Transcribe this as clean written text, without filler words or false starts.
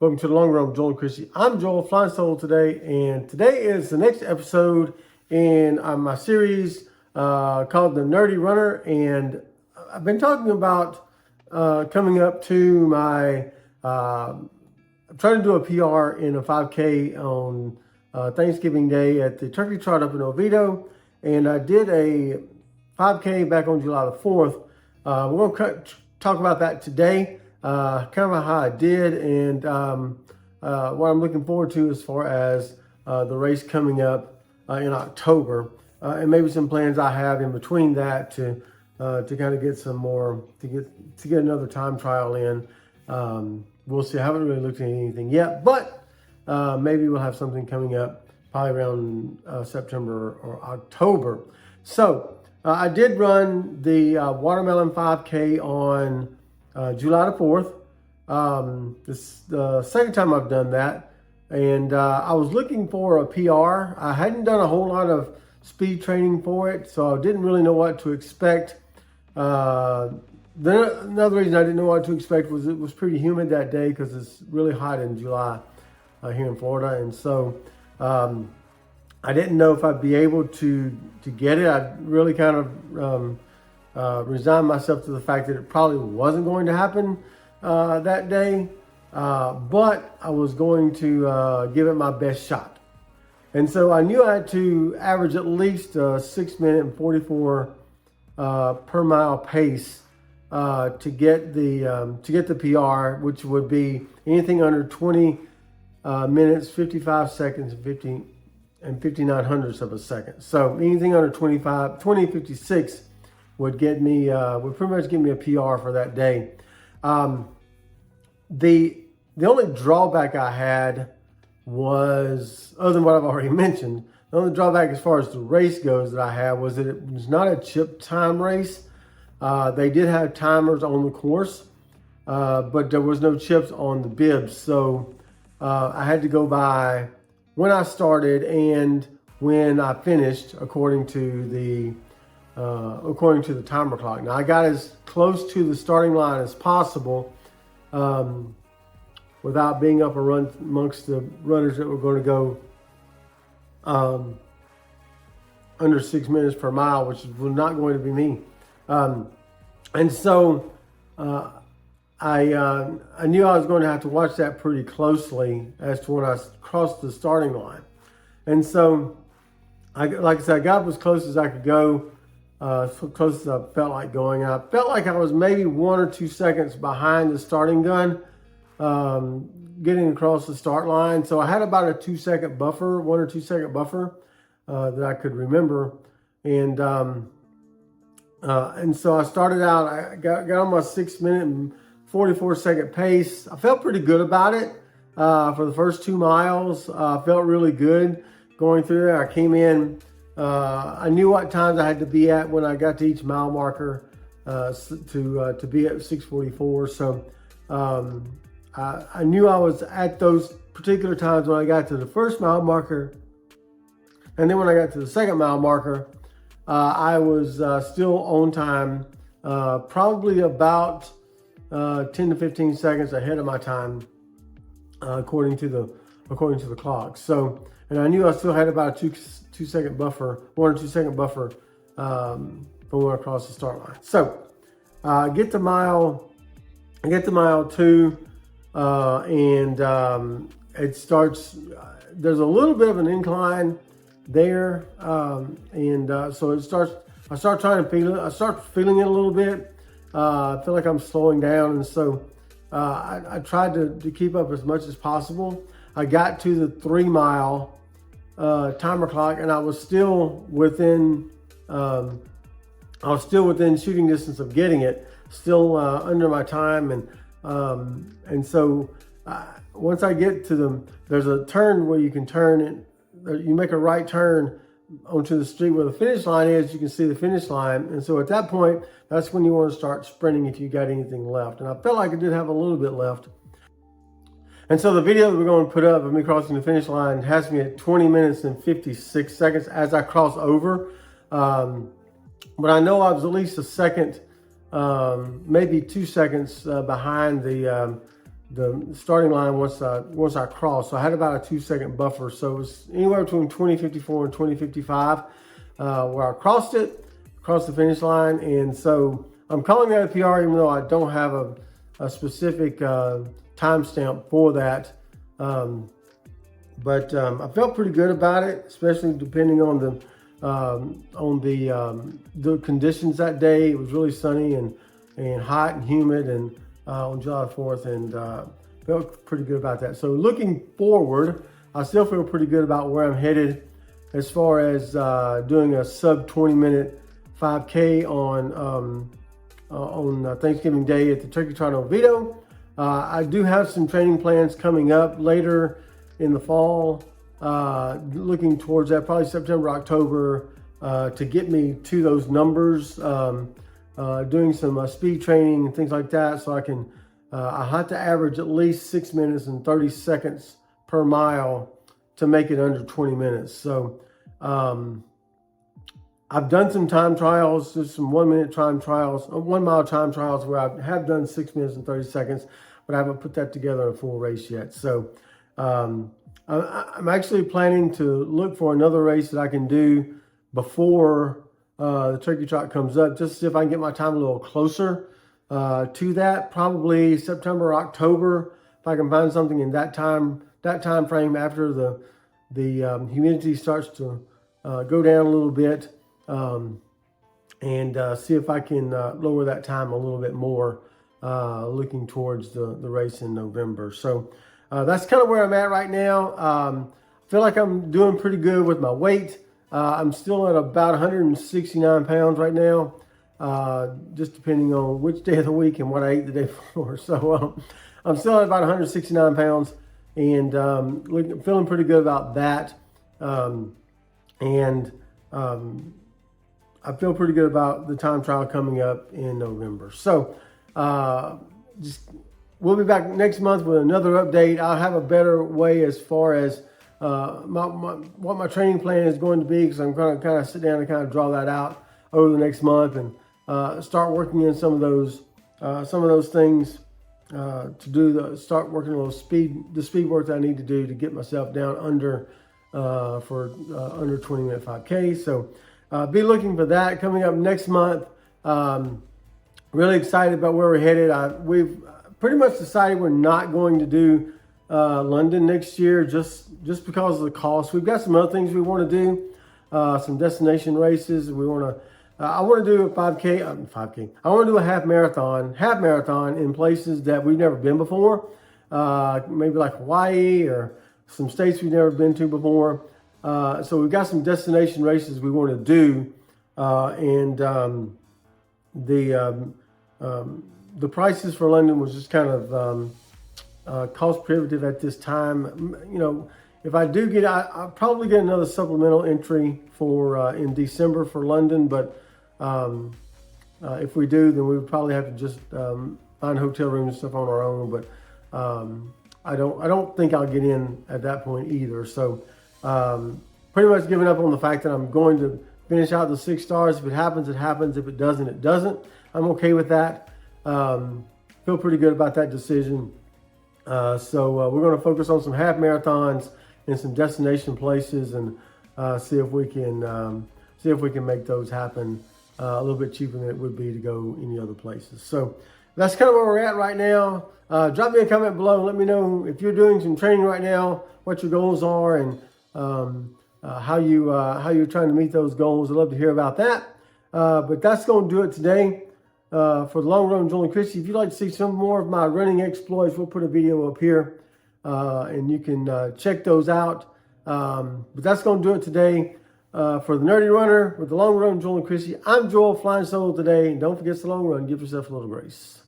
Welcome to the Long Run with Joel and Chrissy. I'm Joel, flying solo today, and today is the next episode in my series called The Nerdy Runner. And I've been talking about coming up to my, I'm trying to do a PR in a 5K on Thanksgiving Day at the Turkey Trot up in Oviedo. And I did a 5K back on July the 4th. We're going to talk about that today. Kind of how I did and what I'm looking forward to as far as the race coming up in October, and maybe some plans I have in between that to kind of get some more to get another time trial in. We'll see. I haven't really looked at anything yet, but maybe we'll have something coming up probably around September or October. So I did run the Watermelon 5K on July the 4th. This is the second time I've done that. And I was looking for a PR. I hadn't done a whole lot of speed training for it, so I didn't really know what to expect. Another reason I didn't know what to expect was it was pretty humid that day because it's really hot in July here in Florida. And so I didn't know if I'd be able to get it. I really kind of resigned myself to the fact that it probably wasn't going to happen that day, but I was going to give it my best shot. And so I knew I had to average at least a 6 minute and 44 per mile pace to get the PR, which would be anything under 20 minutes, 55 seconds, and 59 hundredths of a second. So anything under 20:56 would get me, would pretty much give me a PR for that day. The only drawback I had was, other than what I've already mentioned, the only drawback as far as the race goes that I had was that it was not a chip time race. They did have timers on the course, but there was no chips on the bibs. So I had to go by when I started and when I finished according to the timer clock. Now I got as close to the starting line as possible without being up amongst the runners that were going to go under 6 minutes per mile, which was not going to be me. And so I knew I was going to have to watch that pretty closely as to when I crossed the starting line. And so, like I said, I got as close as I could go. So close as I felt like going. I felt like I was maybe 1 or 2 seconds behind the starting gun getting across the start line. So I had about a 1 or 2 second buffer that I could remember. And so I started out, I got on my 6 minute and 44 second pace. I felt pretty good about it for the first 2 miles. I felt really good going through there. I came in. I knew what times I had to be at when I got to each mile marker to be at 6:44. So I knew I was at those particular times when I got to the first mile marker. And then when I got to the second mile marker, I was still on time, probably about 10 to 15 seconds ahead of my time, according to the clock. So, and I knew I still had about a 2 second buffer, 1 or 2 second buffer from when I crossed the start line. So I get to mile 2, and it starts. There's a little bit of an incline there, so it starts. I start trying to feel it. I start feeling it a little bit. I feel like I'm slowing down, and so I tried to keep up as much as possible. I got to the 3 mile timer clock, and I was still within shooting distance of getting it, still under my time, and so once I get to there's a turn where you can turn and you make a right turn onto the street where the finish line is. You can see the finish line, and so at that point, that's when you want to start sprinting if you got anything left. And I felt like I did have a little bit left. And so the video that we're going to put up of me crossing the finish line has me at 20 minutes and 56 seconds as I cross over. But I know I was at least a second, maybe 2 seconds behind the the starting line once I crossed. So I had about a 2-second buffer. So it was anywhere between 20:54 and 20:55 where I crossed the finish line. And so I'm calling that a PR, even though I don't have a specific timestamp for that. But I felt pretty good about it, especially depending on the conditions that day. It was really sunny and hot and humid, and on July 4th, and felt pretty good about that. So looking forward, I still feel pretty good about where I'm headed as far as doing a sub 20-minute 5K on Thanksgiving Day at the Turkey Trot Oviedo. I do have some training plans coming up later in the fall, looking towards that, probably September, October, to get me to those numbers, doing some speed training and things like that. So I have to average at least 6 minutes and 30 seconds per mile to make it under 20 minutes. So I've done some time trials, just some 1 minute time trials, 1 mile time trials where I have done 6 minutes and 30 seconds, but I haven't put that together in a full race yet. So I'm actually planning to look for another race that I can do before the Turkey Trot comes up, just to see if I can get my time a little closer to that. Probably September, October, if I can find something in that time frame after the humidity starts to go down a little bit, and see if I can lower that time a little bit more, looking towards the race in November. So that's kind of where I'm at right now. I feel like I'm doing pretty good with my weight. I'm still at about 169 pounds right now, just depending on which day of the week and what I ate the day before. So I'm still at about 169 pounds, and feeling pretty good about that. I feel pretty good about the time trial coming up in November. So we'll be back next month with another update. I'll have a better way as far as what my training plan is going to be, because I'm going to kind of sit down and kind of draw that out over the next month, and start working in some of those things start working on the speed work that I need to do to get myself down under 20-minute 5K. So be looking for that coming up next month. Really excited about where we're headed. We've pretty much decided we're not going to do London next year, just because of the cost. We've got some other things we want to do, some destination races. I want to do a 5K. I want to do a half marathon in places that we've never been before, maybe like Hawaii or some states we've never been to before. So we've got some destination races we want to do, and the prices for London was just kind of cost prohibitive at this time. You know, if I do get, I'll probably get another supplemental entry for in December for London. But if we do, then we would probably have to just find hotel rooms and stuff on our own. But I don't think I'll get in at that point either. So pretty much giving up on the fact that I'm going to finish out the 6 stars. If it happens, it happens. If it doesn't, it doesn't. I'm okay with that. Feel pretty good about that decision. So we're going to focus on some half marathons in some destination places, and see if we can make those happen a little bit cheaper than it would be to go any other places. So that's kind of where we're at right now. Drop me a comment below and let me know if you're doing some training right now, what your goals are, and how you're trying to meet those goals. I'd love to hear about that. But that's going to do it today. For the Long Run with Joel and Christy. If you'd like to see some more of my running exploits, we'll put a video up here, and you can check those out. But that's going to do it today. For the Nerdy Runner with the Long Run with Joel and Christy, I'm Joel, flying solo today. And don't forget the long run. Give yourself a little grace.